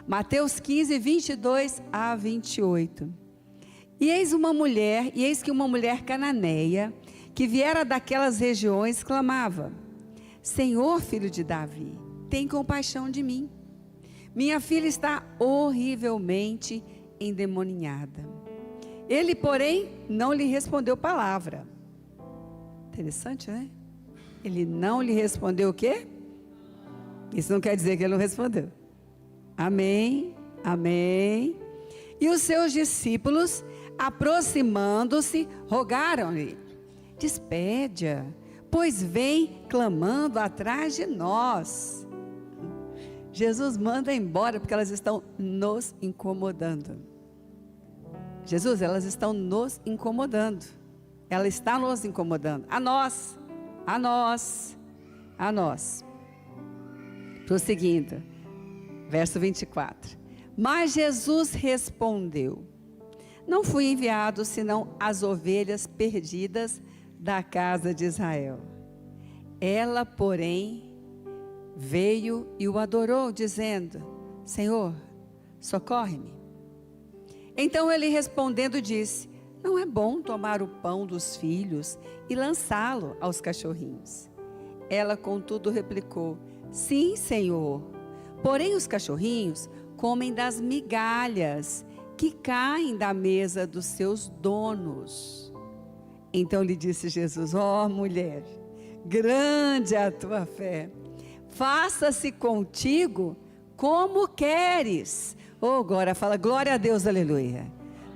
Mateus 15, 22 a 28. E eis que uma mulher cananeia, que viera daquelas regiões, clamava: Senhor, filho de Davi, tem compaixão de mim. Minha filha está horrivelmente endemoniada. Ele, porém, não lhe respondeu palavra. Interessante, né? Ele não lhe respondeu o quê? Isso não quer dizer que ele não respondeu. Amém, amém. E os seus discípulos, aproximando-se, rogaram-lhe: despede-a, pois vem clamando atrás de nós. Jesus manda embora porque elas estão nos incomodando. Jesus, elas estão nos incomodando. Ela está nos incomodando. A nós. Prosseguindo, verso 24. Mas Jesus respondeu: não fui enviado senão as ovelhas perdidas da casa de Israel. Ela, porém, veio e o adorou, dizendo: Senhor, socorre-me. Então ele respondendo disse: não é bom tomar o pão dos filhos e lançá-lo aos cachorrinhos. Ela, contudo, replicou: sim, Senhor, porém os cachorrinhos comem das migalhas que caem da mesa dos seus donos. Então lhe disse Jesus: ó mulher, grande é a tua fé, faça-se contigo como queres. Oh, agora fala glória a Deus, aleluia.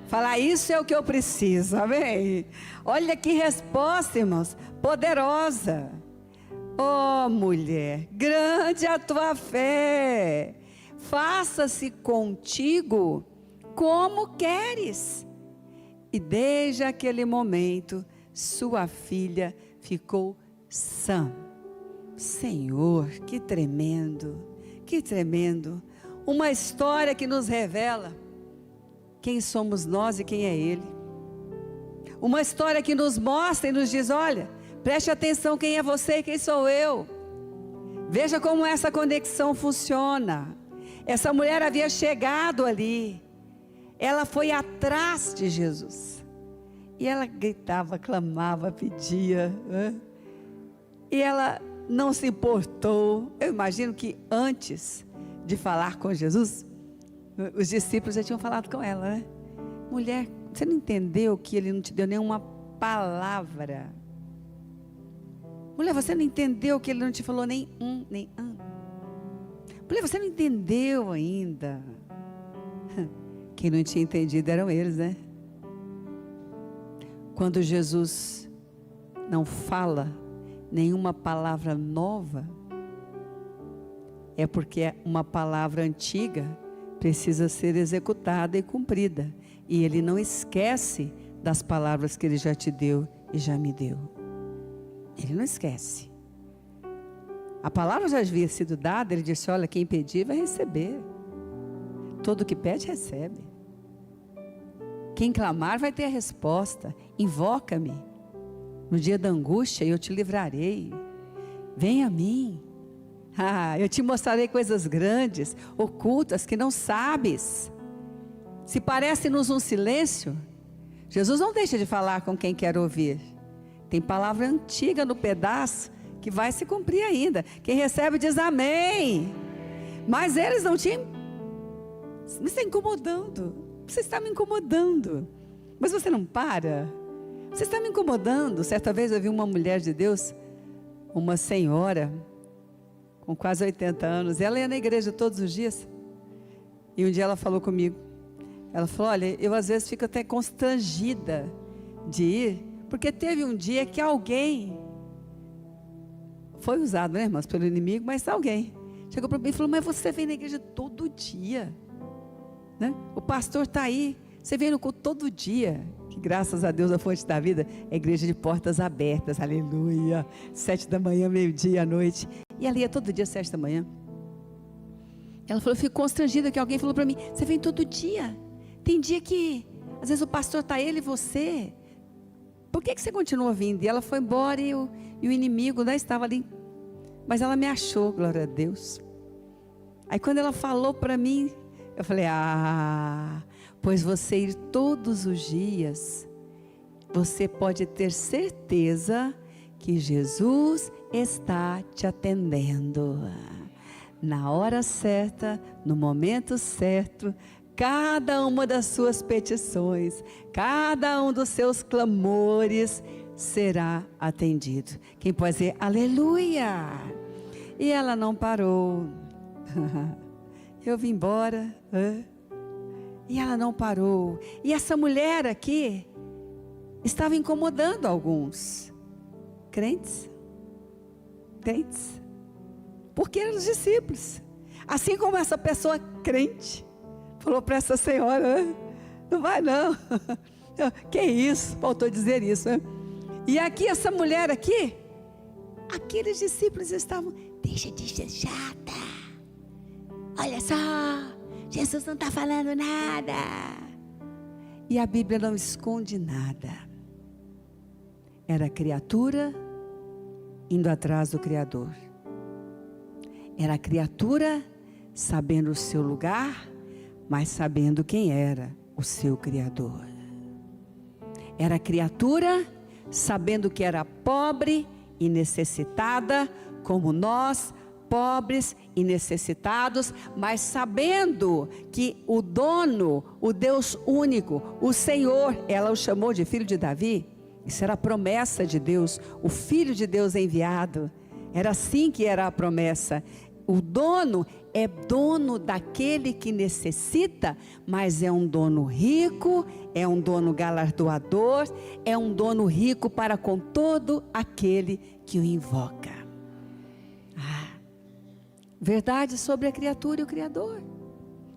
Fala, isso é o que eu preciso, amém? Olha que resposta, irmãos, poderosa. Oh, mulher, grande é a tua fé, faça-se contigo como queres. E desde aquele momento, sua filha ficou sã. Senhor, que tremendo, que tremendo. Uma história que nos revela quem somos nós e quem é Ele. Uma história que nos mostra e nos diz: olha, preste atenção quem é você e quem sou eu. Veja como essa conexão funciona. Essa mulher havia chegado ali. Ela foi atrás de Jesus. E ela gritava, clamava, pedia. E ela não se importou. Eu imagino que antes de falar com Jesus, os discípulos já tinham falado com ela, né? Mulher, você não entendeu que ele não te deu nenhuma palavra? Mulher, você não entendeu que ele não te falou nem nem Mulher, você não entendeu ainda. Quem não tinha entendido eram eles, né? Quando Jesus não fala nenhuma palavra nova, é porque uma palavra antiga precisa ser executada e cumprida. E Ele não esquece das palavras que Ele já te deu e já me deu. Ele não esquece. A palavra já havia sido dada. Ele disse: olha, quem pedir vai receber. Todo que pede recebe. Quem clamar vai ter a resposta. Invoca-me no dia da angústia e eu te livrarei. Vem a mim. Eu te mostrarei coisas grandes, ocultas, que não sabes. Se parece-nos um silêncio, Jesus não deixa de falar com quem quer ouvir. Tem palavra antiga no pedaço que vai se cumprir ainda. Quem recebe diz amém. Mas eles não tinham. Me está incomodando. Você está me incomodando. Mas você não para. Você está me incomodando. Certa vez eu vi uma mulher de Deus, uma senhora com quase 80 anos, ela ia na igreja todos os dias, e um dia ela falou comigo, ela falou: olha, eu às vezes fico até constrangida de ir, porque teve um dia que alguém foi usado, né, irmãs, pelo inimigo, mas alguém chegou para mim e falou: mas você vem na igreja todo dia, né? O pastor está aí, você vem no culto todo dia. Que graças a Deus a fonte da vida é a igreja de portas abertas, aleluia, 7 da manhã, meio-dia, à noite. E ela ia todo dia às 7 da manhã. Ela falou: eu fico constrangida que alguém falou para mim: você vem todo dia. Tem dia que às vezes o pastor está ele e você. Por que você continua vindo? E ela foi embora e o inimigo, né, estava ali. Mas ela me achou, glória a Deus. Aí quando ela falou para mim, Eu falei, pois você ir todos os dias, você pode ter certeza que Jesus está te atendendo. Na hora certa, no momento certo, cada uma das suas petições, cada um dos seus clamores será atendido. Quem pode dizer aleluia? E ela não parou. Eu vim embora. E ela não parou. E essa mulher aqui estava incomodando alguns crentes. Porque eram os discípulos. Assim como essa pessoa crente falou para essa senhora: não vai não. Que isso? Faltou dizer isso. E aqui essa mulher aqui, aqueles discípulos estavam: deixa de ser chata. Olha só, Jesus não está falando nada. E a Bíblia não esconde nada. Era a criatura indo atrás do Criador. Era a criatura sabendo o seu lugar, mas sabendo quem era o seu Criador. Era a criatura sabendo que era pobre e necessitada, como nós, pobres e necessitados, mas sabendo que o dono, o Deus único, o Senhor, ela o chamou de filho de Davi. Isso era a promessa de Deus, o Filho de Deus enviado. Era assim que era a promessa. O dono é dono daquele que necessita, mas é um dono rico, é um dono galardoador, é um dono rico para com todo aquele que o invoca. Verdade sobre a criatura e o Criador.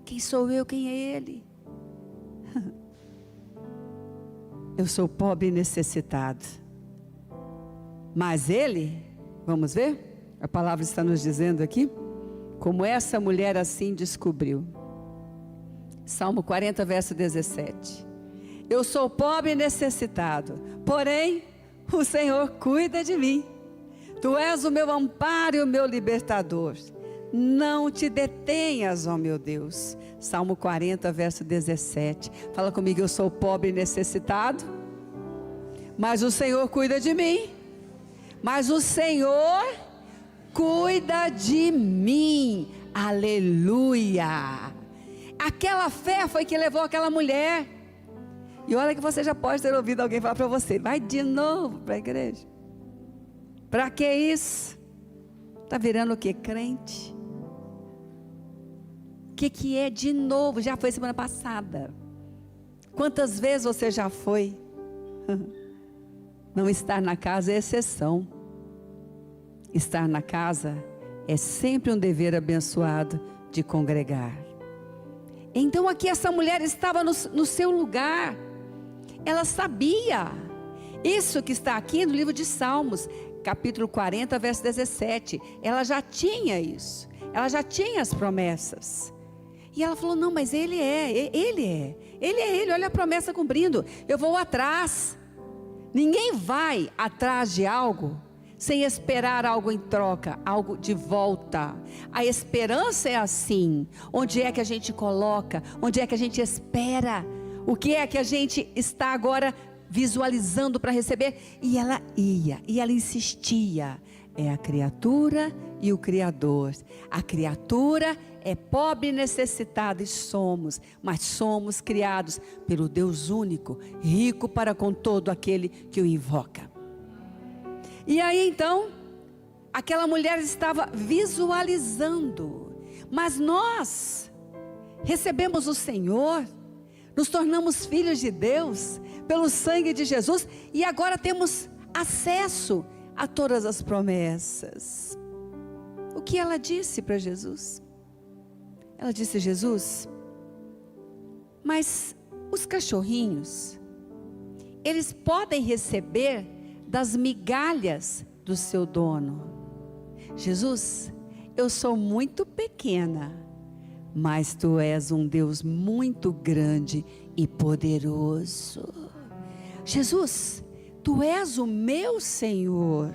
Quem sou eu, quem é Ele? Eu sou pobre e necessitado. Mas Ele, vamos ver? A palavra está nos dizendo aqui, como essa mulher assim descobriu. Salmo 40, verso 17. Eu sou pobre e necessitado, porém o Senhor cuida de mim. Tu és o meu amparo e o meu libertador. Não te detenhas, ó meu Deus. Salmo 40, verso 17. Fala comigo: eu sou pobre e necessitado, mas o Senhor cuida de mim. Mas o Senhor cuida de mim. Aleluia. Aquela fé foi que levou aquela mulher. E olha que você já pode ter ouvido alguém falar para você: vai de novo para a igreja. Para que isso? Está virando o que? Crente? O que é de novo? Já foi semana passada. Quantas vezes você já foi? Não estar na casa é exceção. Estar na casa é sempre um dever abençoado de congregar. Então aqui essa mulher estava no seu lugar. Ela sabia. Isso que está aqui no livro de Salmos, capítulo 40, verso 17. Ela já tinha isso. Ela já tinha as promessas. E ela falou: não, mas Ele é, olha a promessa cumprindo, eu vou atrás. Ninguém vai atrás de algo sem esperar algo em troca, algo de volta. A esperança é assim. Onde é que a gente coloca? Onde é que a gente espera? O que é que a gente está agora visualizando para receber? E ela ia, e ela insistia. É a criatura e o Criador. A criatura é pobre e necessitada, e somos, mas somos criados pelo Deus único, rico para com todo aquele que o invoca. E aí então, aquela mulher estava visualizando, mas nós recebemos o Senhor, nos tornamos filhos de Deus, pelo sangue de Jesus, e agora temos acesso a todas as promessas. O que ela disse para Jesus? Ela disse: Jesus, mas os cachorrinhos, eles podem receber das migalhas do seu dono. Jesus, eu sou muito pequena, mas tu és um Deus muito grande e poderoso. Jesus, tu és o meu Senhor,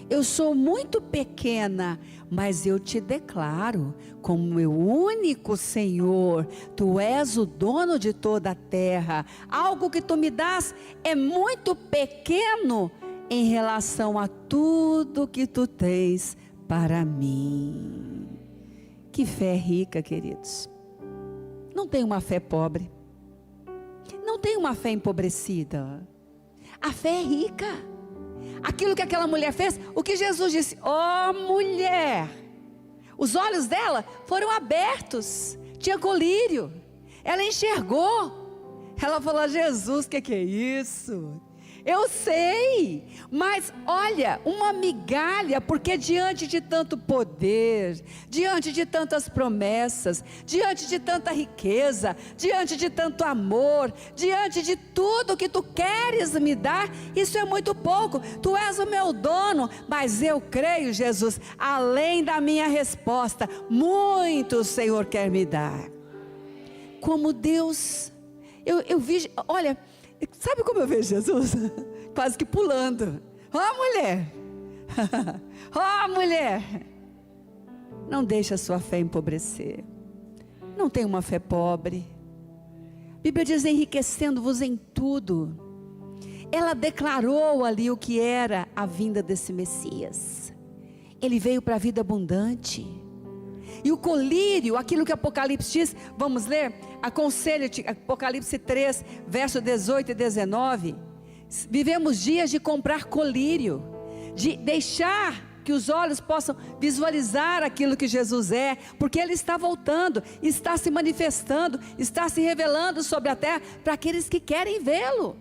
Eu sou muito pequena, mas eu te declaro como meu único Senhor. Tu és o dono de toda a terra. Algo que tu me dás é muito pequeno em relação a tudo que tu tens para mim. Que fé rica, queridos. Não tem uma fé pobre. Não tem uma fé empobrecida. A fé é rica. Aquilo que aquela mulher fez, o que Jesus disse: ó mulher, os olhos dela foram abertos, tinha colírio, ela enxergou, ela falou: Jesus, que é isso? Eu sei, mas olha, uma migalha, porque diante de tanto poder, diante de tantas promessas, diante de tanta riqueza, diante de tanto amor, diante de tudo que tu queres me dar, isso é muito pouco. Tu és o meu dono, mas eu creio, Jesus, além da minha resposta, muito o Senhor quer me dar. Como Deus, eu vi, olha, sabe como eu vejo Jesus? Quase que pulando. Ó mulher, ó mulher, não deixe a sua fé empobrecer. Não tenha uma fé pobre. A Bíblia diz: enriquecendo-vos em tudo. Ela declarou ali o que era a vinda desse Messias. Ele veio para a vida abundante. E o colírio, aquilo que Apocalipse diz, vamos ler? Aconselho-te, Apocalipse 3, verso 18 e 19. Vivemos dias de comprar colírio, de deixar que os olhos possam visualizar aquilo que Jesus é, porque Ele está voltando, está se manifestando, está se revelando sobre a terra, para aqueles que querem vê-lo.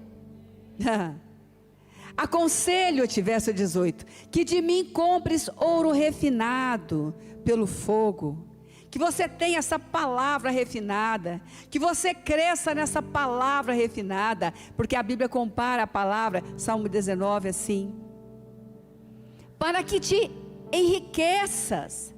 Aconselho-te, verso 18, que de mim compres ouro refinado pelo fogo, que você tenha essa palavra refinada, que você cresça nessa palavra refinada, porque a Bíblia compara a palavra, Salmo 19 assim, para que te enriqueças,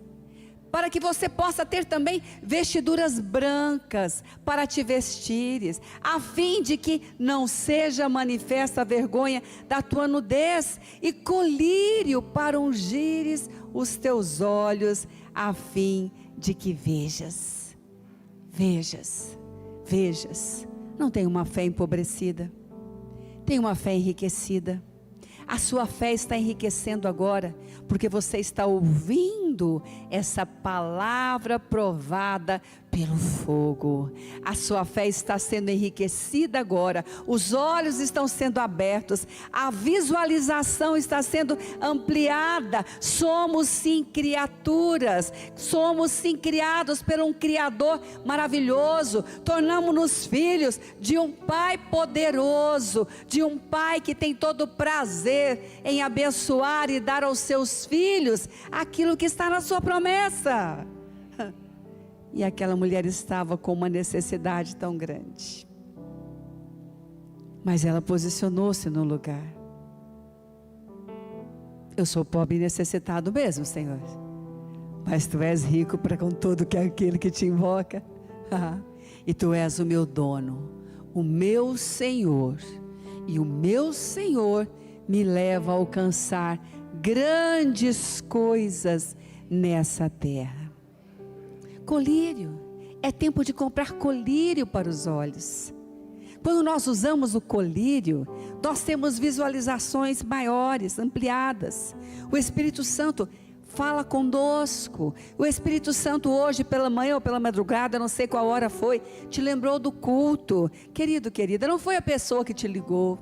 para que você possa ter também vestiduras brancas para te vestires, a fim de que não seja manifesta a vergonha da tua nudez, e colírio para ungires os teus olhos, a fim de que vejas. Não tem uma fé empobrecida, tem uma fé enriquecida. A sua fé está enriquecendo agora, porque você está ouvindo essa palavra provada pelo fogo. A sua fé está sendo enriquecida agora, os olhos estão sendo abertos, a visualização está sendo ampliada. Somos sim criaturas, somos sim criados por um Criador maravilhoso, tornamos-nos filhos de um Pai poderoso, de um Pai que tem todo o prazer em abençoar e dar aos seus filhos aquilo que está na sua promessa. E aquela mulher estava com uma necessidade tão grande, mas ela posicionou-se no lugar. Eu sou pobre e necessitado mesmo, Senhor, mas Tu és rico para com todo que é aquele que Te invoca. E Tu és o meu dono, o meu Senhor, e o meu Senhor me leva a alcançar grandes coisas nessa terra. Colírio, é tempo de comprar colírio para os olhos. Quando nós usamos o colírio, nós temos visualizações maiores, ampliadas. O Espírito Santo fala conosco. O Espírito Santo hoje pela manhã ou pela madrugada, não sei qual hora foi, te lembrou do culto. Querido, querida, não foi a pessoa que te ligou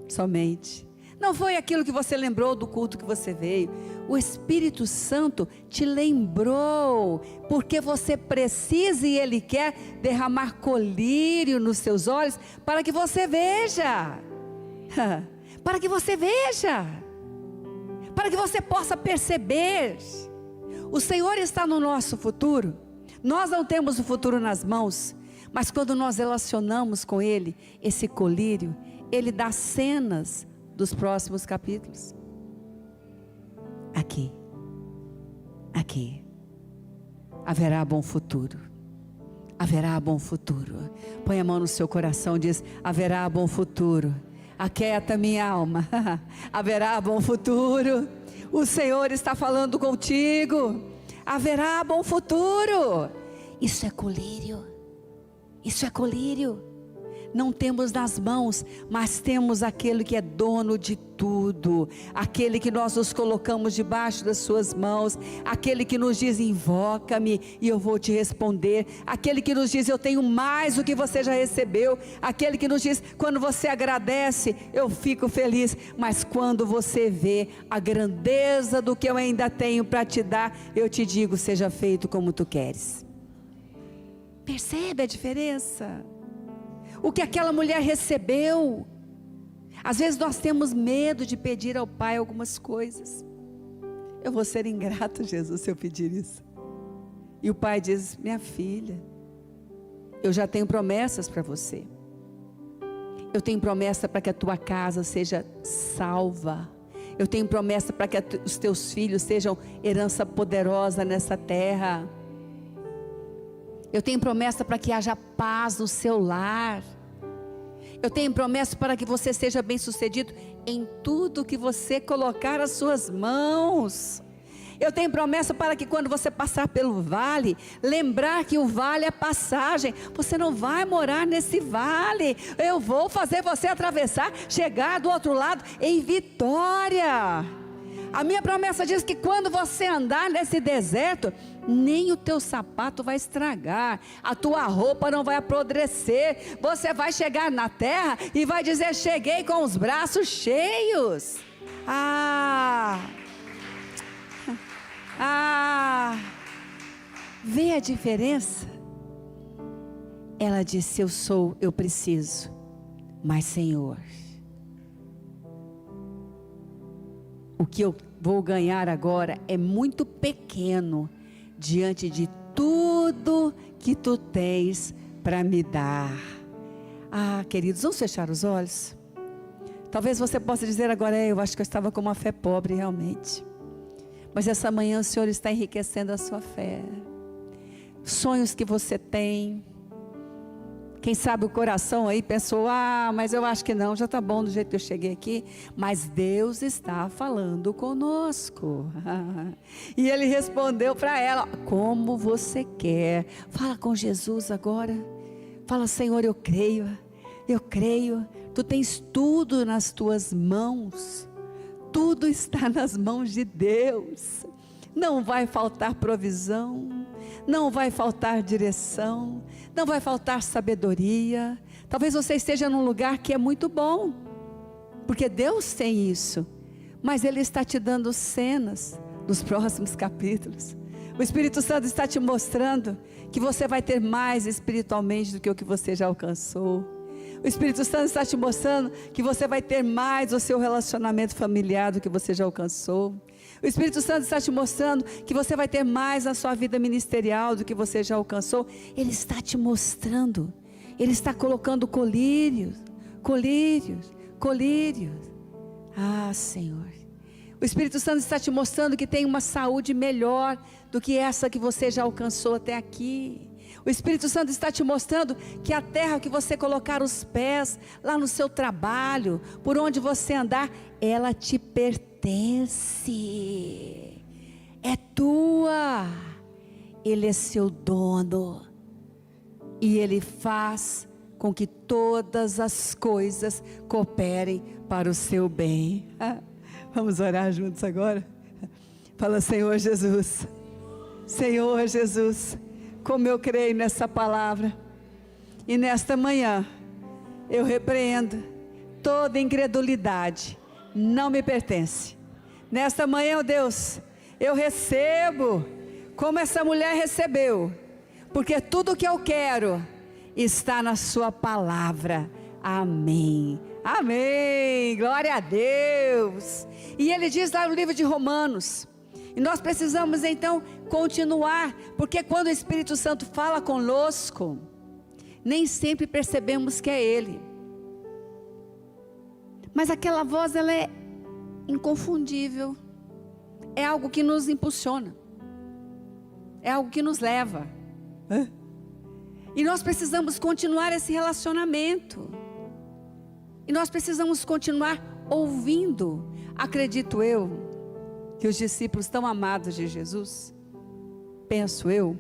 somente. Não foi aquilo que você lembrou do culto que você veio. O Espírito Santo te lembrou, porque você precisa e Ele quer derramar colírio nos seus olhos, para que você veja, para que você veja, para que você possa perceber. O Senhor está no nosso futuro. Nós não temos o futuro nas mãos, mas quando nós relacionamos com Ele, esse colírio, Ele dá cenas dos próximos capítulos. Aqui haverá bom futuro, haverá bom futuro. Põe a mão no seu coração e diz: haverá bom futuro. Aquieta minha alma. Haverá bom futuro. O Senhor está falando contigo. Haverá bom futuro. Isso é colírio. Isso é colírio. Não temos nas mãos, mas temos aquele que é dono de tudo, aquele que nós nos colocamos debaixo das suas mãos, aquele que nos diz: invoca-me e eu vou te responder, aquele que nos diz: eu tenho mais do que você já recebeu, aquele que nos diz: quando você agradece, eu fico feliz, mas quando você vê a grandeza do que eu ainda tenho para te dar, eu te digo: seja feito como tu queres. Percebe a diferença? O que aquela mulher recebeu. Às vezes nós temos medo de pedir ao Pai algumas coisas. Eu vou ser ingrato, Jesus, se eu pedir isso. E o Pai diz: minha filha, eu já tenho promessas para você. Eu tenho promessa para que a tua casa seja salva. Eu tenho promessa para que os teus filhos sejam herança poderosa nessa terra. Eu tenho promessa para que haja paz no seu lar. Eu tenho promessa para que você seja bem-sucedido em tudo que você colocar as suas mãos. Eu tenho promessa para que quando você passar pelo vale, lembrar que o vale é passagem. Você não vai morar nesse vale. Eu vou fazer você atravessar, chegar do outro lado em vitória. A minha promessa diz que quando você andar nesse deserto, nem o teu sapato vai estragar, a tua roupa não vai apodrecer. Você vai chegar na terra e vai dizer: cheguei com os braços cheios. Vê a diferença? Ela disse: eu preciso, mas Senhor, o que eu vou ganhar agora é muito pequeno diante de tudo que tu tens para me dar. Queridos, vamos fechar os olhos. Talvez você possa dizer agora: eu acho que eu estava com uma fé pobre realmente. Mas essa manhã o Senhor está enriquecendo a sua fé. Sonhos que você tem. Quem sabe o coração aí pensou: mas eu acho que não, já está bom do jeito que eu cheguei aqui. Mas Deus está falando conosco. E Ele respondeu para ela: como você quer? Fala com Jesus agora. Fala: Senhor, eu creio. Tu tens tudo nas tuas mãos. Tudo está nas mãos de Deus. Não vai faltar provisão, não vai faltar direção, não vai faltar sabedoria. Talvez você esteja num lugar que é muito bom, porque Deus tem isso, mas Ele está te dando cenas dos próximos capítulos. O Espírito Santo está te mostrando que você vai ter mais espiritualmente do que o que você já alcançou. O Espírito Santo está te mostrando que você vai ter mais o seu relacionamento familiar do que você já alcançou. O Espírito Santo está te mostrando que você vai ter mais na sua vida ministerial do que você já alcançou. Ele está te mostrando. Ele está colocando colírios. Senhor. O Espírito Santo está te mostrando que tem uma saúde melhor do que essa que você já alcançou até aqui. O Espírito Santo está te mostrando que a terra que você colocar os pés, lá no seu trabalho, por onde você andar, ela te pertence, é tua. Ele é seu dono e Ele faz com que todas as coisas cooperem para o seu bem. Vamos orar juntos agora? Fala: Senhor Jesus, como eu creio nessa palavra, e nesta manhã eu repreendo toda incredulidade, não me pertence. Nesta manhã, ó Deus, eu recebo como essa mulher recebeu, porque tudo que eu quero está na sua palavra. Amém, glória a Deus. E Ele diz lá no livro de Romanos, e nós precisamos então continuar, porque quando o Espírito Santo fala conosco, nem sempre percebemos que é Ele, mas aquela voz, ela é inconfundível, é algo que nos impulsiona, é algo que nos leva, e nós precisamos continuar esse relacionamento, e nós precisamos continuar ouvindo. Acredito eu que os discípulos tão amados de Jesus, penso eu,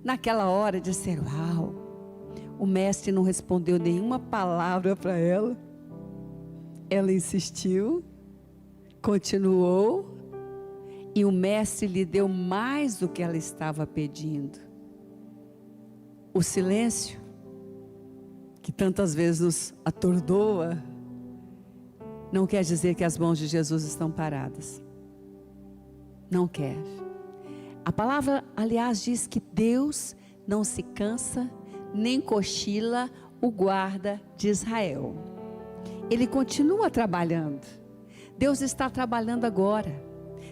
naquela hora disseram: uau, o mestre não respondeu nenhuma palavra para ela. Ela insistiu, continuou, e o mestre lhe deu mais do que ela estava pedindo. O silêncio, que tantas vezes nos atordoa, não quer dizer que as mãos de Jesus estão paradas. Não quer. A palavra, aliás, diz que Deus não se cansa, nem cochila o guarda de Israel. Ele continua trabalhando. Deus está trabalhando agora.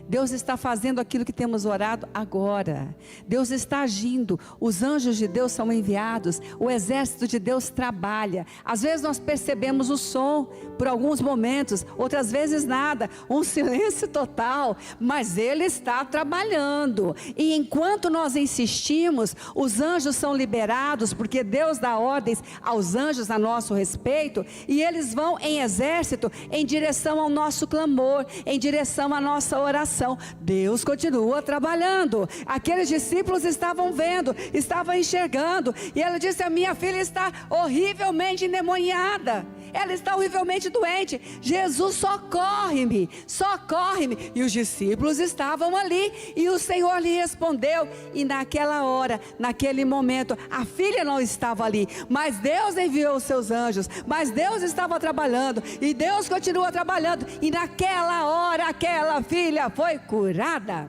Deus está fazendo aquilo que temos orado agora. Deus está agindo. Os anjos de Deus são enviados. O exército de Deus trabalha. Às vezes nós percebemos o som por alguns momentos, outras vezes nada, um silêncio total, mas Ele está trabalhando. E enquanto nós insistimos, os anjos são liberados, porque Deus dá ordens aos anjos a nosso respeito, e eles vão em exército em direção ao nosso clamor, em direção à nossa oração. Deus continua trabalhando. Aqueles discípulos estavam vendo, estavam enxergando, e ela disse: a minha filha está horrivelmente endemoniada, ela está horrivelmente doente. Jesus, socorre-me, socorre-me. E os discípulos estavam ali, e o Senhor lhe respondeu. E naquela hora, naquele momento, a filha não estava ali, mas Deus enviou os seus anjos, mas Deus estava trabalhando, e Deus continua trabalhando, e naquela hora aquela filha foi curada.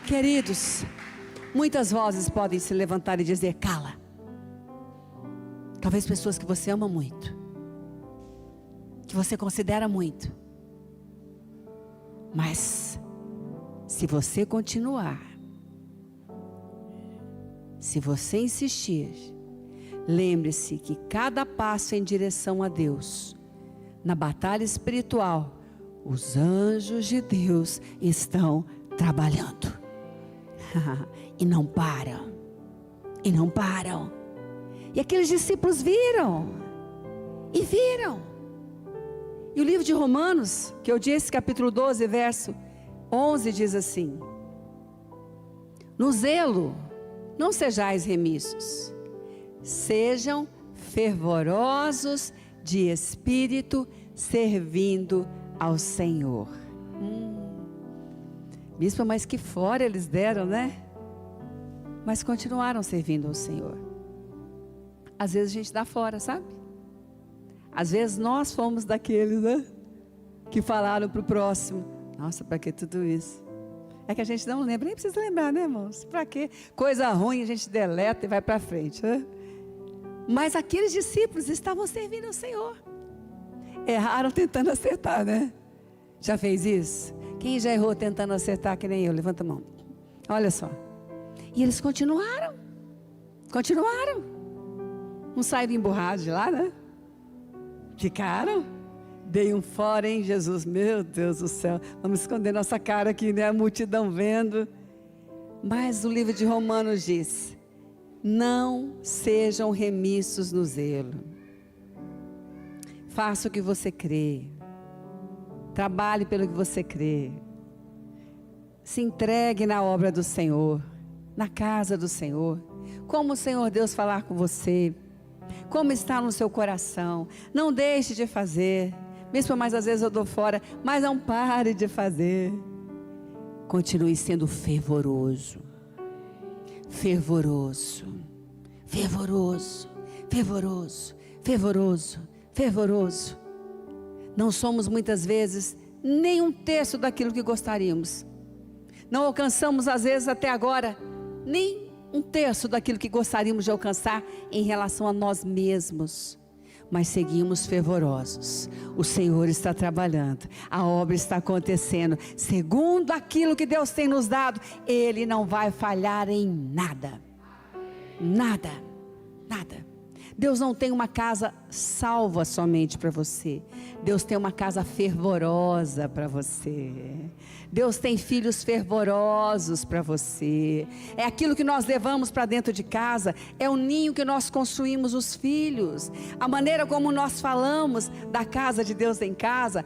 Queridos, muitas vozes podem se levantar e dizer: cala. Talvez pessoas que você ama muito, que você considera muito, mas se você continuar, se você insistir, lembre-se que cada passo em direção a Deus, na batalha espiritual, os anjos de Deus estão trabalhando. E não param. E não param. E aqueles discípulos viram. E viram. E o livro de Romanos, que eu disse, capítulo 12, verso 11, diz assim: no zelo, não sejais remissos, sejam fervorosos de espírito, servindo ao Senhor. Bispo, mas que fora eles deram, né? Mas continuaram servindo ao Senhor. Às vezes a gente dá fora, sabe? Às vezes nós fomos daqueles, né, que falaram para o próximo: nossa, para que tudo isso? É que a gente não lembra, nem precisa lembrar, né, irmãos? Para quê? Coisa ruim a gente deleta e vai para frente, né? Mas aqueles discípulos estavam servindo ao Senhor. Erraram tentando acertar, né? Já fez isso? Quem já errou tentando acertar que nem eu? Levanta a mão. Olha só. E eles continuaram. Continuaram. Não saíram emburrados de lá, né? Ficaram. Dei um fora, hein, Jesus? Meu Deus do céu. Vamos esconder nossa cara aqui, né? A multidão vendo. Mas o livro de Romanos diz: não sejam remissos no zelo. Faça o que você crê. Trabalhe pelo que você crê. Se entregue na obra do Senhor, na casa do Senhor. Como o Senhor Deus falar com você, como está no seu coração. Não deixe de fazer. Mesmo mais às vezes eu dou fora, mas não pare de fazer. Continue sendo fervoroso. Fervoroso. Fervoroso. Fervoroso. Fervoroso. Fervoroso. Não somos muitas vezes nem um terço daquilo que gostaríamos. Não alcançamos às vezes até agora nem um terço daquilo que gostaríamos de alcançar em relação a nós mesmos. Mas seguimos fervorosos. O Senhor está trabalhando, a obra está acontecendo. Segundo aquilo que Deus tem nos dado, Ele não vai falhar em nada. Nada, nada. Deus não tem uma casa salva somente para você. Deus tem uma casa fervorosa para você. Deus tem filhos fervorosos para você. É aquilo que nós levamos para dentro de casa, é o ninho que nós construímos os filhos. A maneira como nós falamos da casa de Deus em casa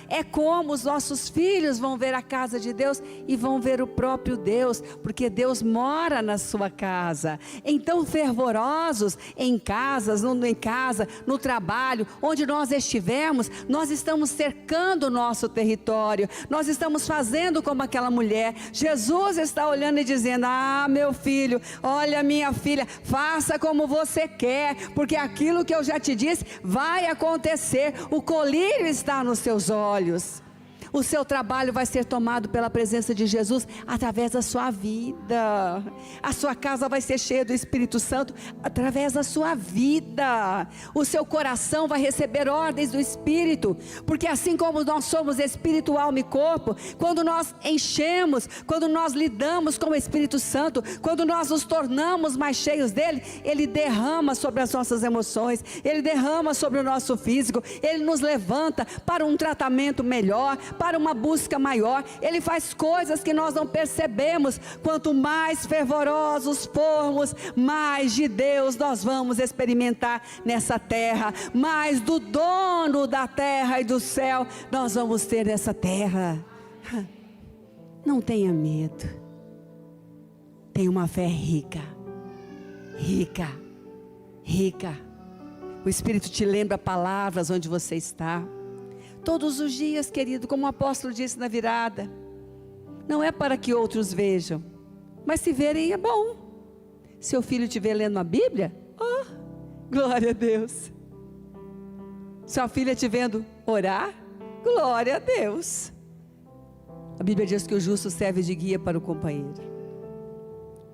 é como os nossos filhos vão ver a casa de Deus e vão ver o próprio Deus, porque Deus mora na sua casa. Então, fervorosos em casa, no trabalho, onde nós estivermos, nós estamos cercando o nosso território, nós estamos fazendo como aquela mulher. Jesus está olhando e dizendo: ah, meu filho, olha, minha filha, faça como você quer, porque aquilo que eu já te disse vai acontecer. O colírio está nos seus olhos. O seu trabalho vai ser tomado pela presença de Jesus através da sua vida. A sua casa vai ser cheia do Espírito Santo através da sua vida. O seu coração vai receber ordens do Espírito, porque assim como nós somos espírito, alma e corpo, quando nós enchemos, quando nós lidamos com o Espírito Santo, quando nós nos tornamos mais cheios dele, ele derrama sobre as nossas emoções, ele derrama sobre o nosso físico, ele nos levanta para um tratamento melhor, para uma busca maior. Ele faz coisas que nós não percebemos. Quanto mais fervorosos formos, mais de Deus nós vamos experimentar nessa terra, mais do dono da terra e do céu nós vamos ter nessa terra. Não tenha medo. Tenha uma fé rica, rica, rica. O Espírito te lembra palavras onde você está. Todos os dias, querido, como o apóstolo disse na virada, não é para que outros vejam, mas se verem é bom. Seu filho estiver lendo a Bíblia, oh, glória a Deus. Sua filha te vendo orar, glória a Deus. A Bíblia diz que o justo serve de guia para o companheiro.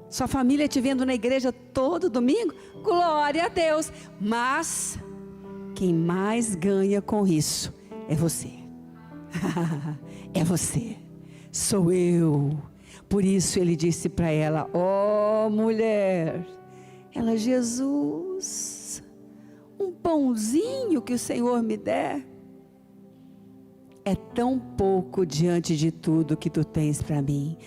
Sua família te vendo na igreja todo domingo, glória a Deus. Mas quem mais ganha com isso é você. É você. Sou eu. Por isso ele disse para ela: ó, mulher. Ela: Jesus, um pãozinho que o Senhor me der é tão pouco diante de tudo que tu tens para mim.